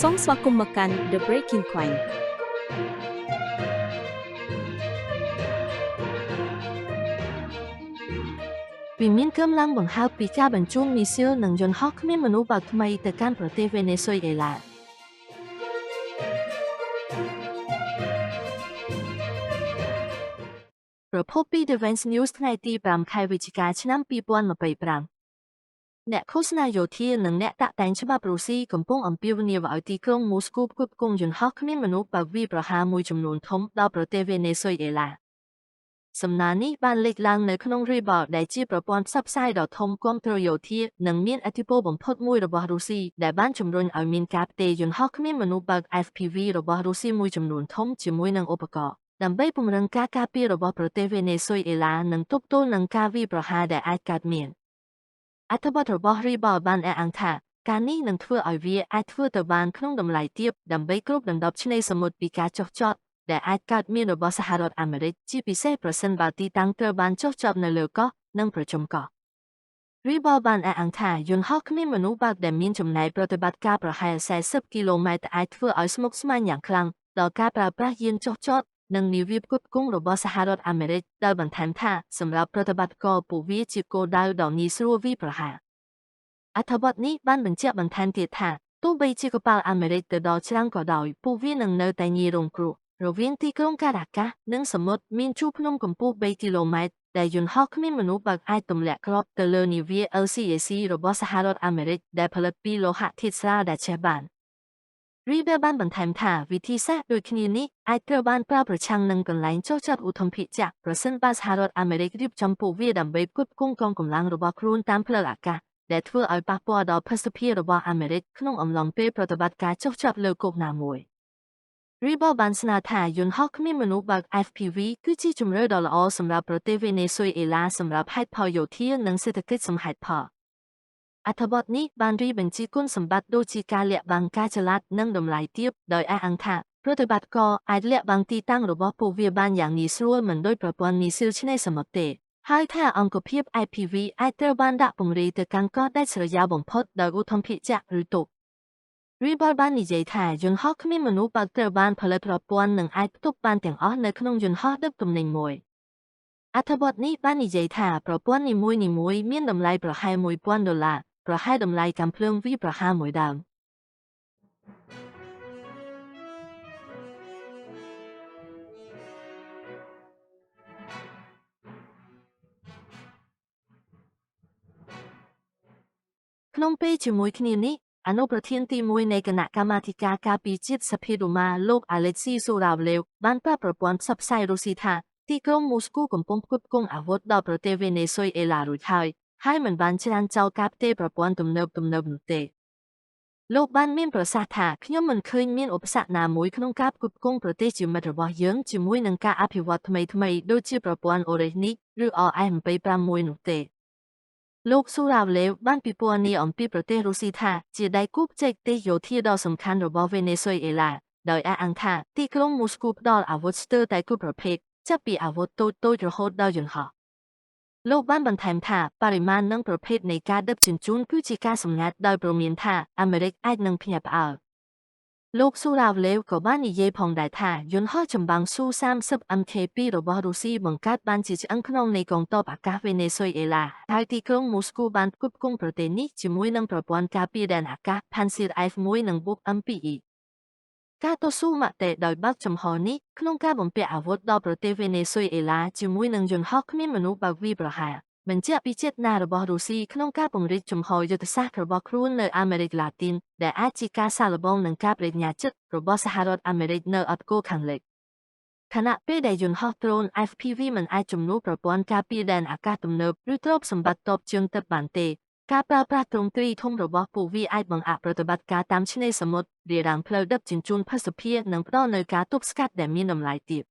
សូមស្វាគមន៍មកកាន់ The Breaking Point វិមានកម្លាំងបង្ហើបពីការបញ្ជូនមីស៊ីលនិងយន្តហោះគ្មានមនុស្សបើកថ្មីទៅកាន់ប្រទេសវេណេស៊ុយអេឡាប្រភពពី Defense News ថ្ងៃទី5 ខែវិច្ឆិកាឆ្នាំ2025អ្នកឃោសនាយោធានិងអ្នកតាក់តែងច្បាប់រុស្ស៊ីកំពុងអំពាវនាវឲ្យទីក្រុងមូស្គូផ្គត់ផ្គង់យន្តហោះគ្មានមនុស្សបើកវាយប្រហារមួយចំនួនធំដល់ប្រទេសវេណេស៊ុយអេឡាសំណើនេះបានលេចឡើងនៅក្នុង Rebel ដែលជាប្រព័ន្ធផ្សព្វផ្សាយដ៏ធំគាំទ្រយោធានិងមានឥទ្ធិពលបំផុតមួយរបស់រុស្ស៊ីដែលបានជំរុញឲ្យមានការផ្ទេរយន្តហោះគ្មានមនុស្សបើក FPV របស់រុស្ស៊ីមួយចំនួនធំជាមួយនឹងឧបករណ៍ដើម្បីពង្រឹងការការពាររបស់ប្រទេសវេណេស៊ុយអេឡានិងទប់ទល់នឹងការវាយប្រហារដែលអាចកើតមានអត្ថបទរបស់ Rebel បានអះអាងថាការនេះនឹងធ្វើឲ្យវាអាចធ្វើទៅបានក្នុងតម្លៃទាបដើម្បីគ្របដណ្ដប់ឆ្នេរសមុទ្រពីការចុះចតដែលអាចកើតមានរបស់សហរដ្ឋអាមេរិកជាពិសេសប្រសិនបើទីតាំងត្រូវបានចុះចតនៅលើកោះនិងប្រជុំកោះ Rebel បានអះអាងថាយន្តហោះគ្មានមនុស្សបើកដែលមានចំណាយប្រតិបត្តិការប្រហែល40គីឡូម៉ែត្រអាចធ្វើឲ្យស្មុគស្មាញយ៉ាងខ្លាំងដល់ការប្រើប្រាស់យានចុះចតនិងនាវាផ្គត់ផ្គង់របស់សហរដ្ឋអាមេរិកដែលបន្ថែមថាសម្រាប់ប្រតិបត្តិការពួកវាជាគោលដៅដ៏ងាយស្រួលវាយប្រហារអត្ថបទនេះបានបញ្ជាក់បន្ថែមទៀតថាទោះបីជាកប៉ាល់អាមេរិកទៅដល់ច្រាំងក៏ដោយពួកវានឹងនៅតែងាយរងគ្រោះរវាងទីក្រុងការ៉ាកាសនិងសមុទ្រមានជួរភ្នំកម្ពស់3គីឡូម៉ែត្រដែលយន្តហោះគ្មានមនុស្សបើកអាចទម្លាក់គ្រាប់ទៅលើនាវា LCAC របស់សហរដ្ឋអាមេរិកដែលផលិតពីលោហៈធាតុស្រាលដែលឆេះបាន Rebel បានបន្ថែមថាវិធីសាស្ត្រដូចគ្នានេះអាចត្រូវបានប្រើប្រឆាំងនឹងកន្លែងចុះចតឧទ្ធម្ភាគចក្រប្រសិនបើសហរដ្ឋអាមេរិករៀបចំពួកវាដើម្បីផ្គត់ផ្គង់កងកម្លាំងរបស់ខ្លួនតាមផ្លូវអាកាសដែលធ្វើឲ្យប៉ះពាល់ដល់ភស្តុភាររបស់អាមេរិកក្នុងអំឡុងពេលប្រតិបត្តិការចុះចតលើគោកណាមួយ Rebel បានស្នើថាយន្តហោះគ្មានមនុស្សបើក FPV គឺជាជម្រើសដ៏ល្អសម្រាប់ប្រទេសវេណេស៊ុយអេឡាសម្រាប់ហេតុផលយោធានិងសេដ្ឋកិច្ចសមហេតុផលអត្ថបទនេះបានរីបញ្ជាគុណសម្បត្តិដូចជាការលាក់បាំងការចល័តនិងតម្លៃទាបដោយអះអាងថាប្រតិបត្តិការអាចលាក់បាំងទីតាំងរបស់ពួកវាបានយ៉ាងងាយស្រួលមិនដូចប្រព័ន្ធមីស៊ីលឆ្នេរសមុទ្រទេហើយថាអង្គភាព IPV អាចត្រូវបានដាក់ពង្រាយទៅកាន់កោះដាច់ស្រយាលបំផុតដោយឧទ្ធម្ភាគចក្រឬទូក Rebel បាននិយាយថាយន្តហោះគ្មានមនុស្សបើកត្រូវបានផលិតប្រព័ន្ធនិងអាចផ្ទុកបានទាំងអស់នៅក្នុងយន្តហោះដឹកទំនិញមួយអត្ថបទនេះបាននិយាយថាប្រព័ន្ធនីមួយៗមានតម្លៃប្រហែល$1000ប្រហែលតម្លៃកាំភ្លើងវាយប្រហារមួយដើមក្នុងពេលជាមួយគ្នានេះអនុប្រធានទី1នៃគណៈកម្មាធិការការពារជាតិសភាដូម៉ាលោក Alexei Soravlev បានប្រាប់ប្រព័ន្ធផ្សព្វផ្សាយរុស្ស៊ីថាទីក្រុងមូស្គូកំពុងផ្គត់ផ្គង់អាវុធដល់ប្រទេសវេណេស៊ុយអេឡារួចហើយមិនបានច្រានចោលការផ្ទេរប្រព័ន្ធទំនើបនោះទេលោកបានមានប្រសាសន៍ថាខ្ញុំមិនឃើញមានឧបសគ្គណាមួយក្នុងការផ្គត់ផ្គង់ប្រទេសជាមិត្តរបស់យើងជាមួយនឹងការអភិវឌ្ឍថ្មីៗដូចជាប្រព័ន្ធ Oreshnik ឬ RS-25 មួយនោះទេលោកស៊ូរ៉ាវលេវបានពិពណ៌នាអំពីប្រទេសរុស្ស៊ីថាជាដៃគូបច្ចេកទេសយោធាដ៏សំខាន់របស់វេណេស៊ុយអេឡាដោយអះអាងថាទីក្រុងមូស្គូផ្ដល់អាវុធស្ទើរតែគ្រប់ប្រភេទចាប់ពីអាវុធតូចៗរហូតដល់យន្តហោះលោកបានបន្ថែមថាបរិមាណនិងប្រភេទនៃការដឹកជញ្ជូនគឺជាការសម្ងាត់ដោយព្រមានថាអាមេរិកអាចនឹងភ្ញាក់ផ្អើលលោកស៊ូរ៉ាវលេវក៏បាននិយាយផងដែរថាយន្តហោះចម្បាំងស៊ូ30 MK2 របស់រុស្ស៊ីបង្កើតបានជាឆ្អឹងខ្នងនៃកងទ័ពអាកាសវេណេស៊ុយអេឡាហើយទីក្រុងមូស្គូបានផ្គត់ផ្គង់ប្រទេសនេះជាមួយនឹងប្រព័ន្ធការពារដែនអាកាស Pansir F1 និងបុក M2E ការតស៊ូមតិដោយបើកចំហនេះក្នុងការបំពាក់អាវុធដល់ប្រទេសវេណេស៊ុយអេឡាជាមួយនឹងយន្តហោះគ្មានមនុស្សបើកវាយប្រហារបញ្ជាក់ពីចេតនារបស់រុស្ស៊ីក្នុងការពង្រីកជំហរយុទ្ធសាស្ត្ររបស់ខ្លួននៅអាមេរិកឡាទីនដែលអាចជាការសាកល្បងនឹងការបដិញ្ញាចិត្តរបស់សហរដ្ឋអាមេរិកនៅអត្តគោលខាងលិចខណៈពេលដែលយន្តហោះដ្រូន FPV មិនអាចជំនួសប្រព័ន្ធការពារដែនអាកាសទំនើបឬទ្រព្យសម្បត្តិទ័ពជើងទឹកបានទេការប្រើប្រាស់ទ្រង់ទ្រីធំរបស់ពួកវាអាចបង្អាក់ប្រតិបត្តិការតាមឆ្នេរសមុទ្ររារាំងផ្លូវដឹកជញ្ជូនភស្តុភារនិងផ្ដល់នូវការទប់ស្កាត់ដែលមានតម្លៃទាប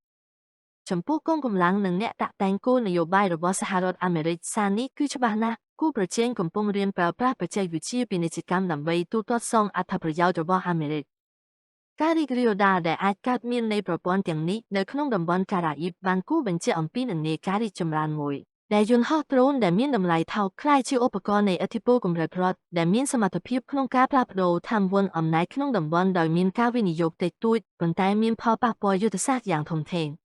ចំពោះកងកម្លាំងនិងអ្នកតាក់តែងគោលនយោបាយរបស់សហរដ្ឋអាមេរិកសារនេះគឺច្បាស់ណាស់គូប្រជែងកំពុងរៀនប្រើប្រាស់បច្ចេកវិទ្យាពាណិជ្ជកម្មដើម្បីទូទាត់សងអត្ថប្រយោជន៍របស់អាមេរិកការរីករាលដាលដែលអាចកើតមាននៃប្រព័ន្ធទាំងនេះនៅក្នុងតំបន់ការ៉ាអ៊ីបបានគូបញ្ជាក់អំពីនិន្នាការរីកចម្រើនមួយ ដែលយន្តហោះដ្រូនដែលមានតម្លៃថោកក្លាយជាឧបករណ៍នៃឥទ្ធិពលកម្រិតរដ្ឋដែលមានសមត្ថភាពក្នុងការផ្លាស់ប្តូរឋានវន្តអំណាចក្នុងតំបន់ដោយមានការវិនិយោគតិចតួចប៉ុន្តែមានផលប៉ះពាល់យុទ្ធសាស្ត្រយ៉ាងធំធេង។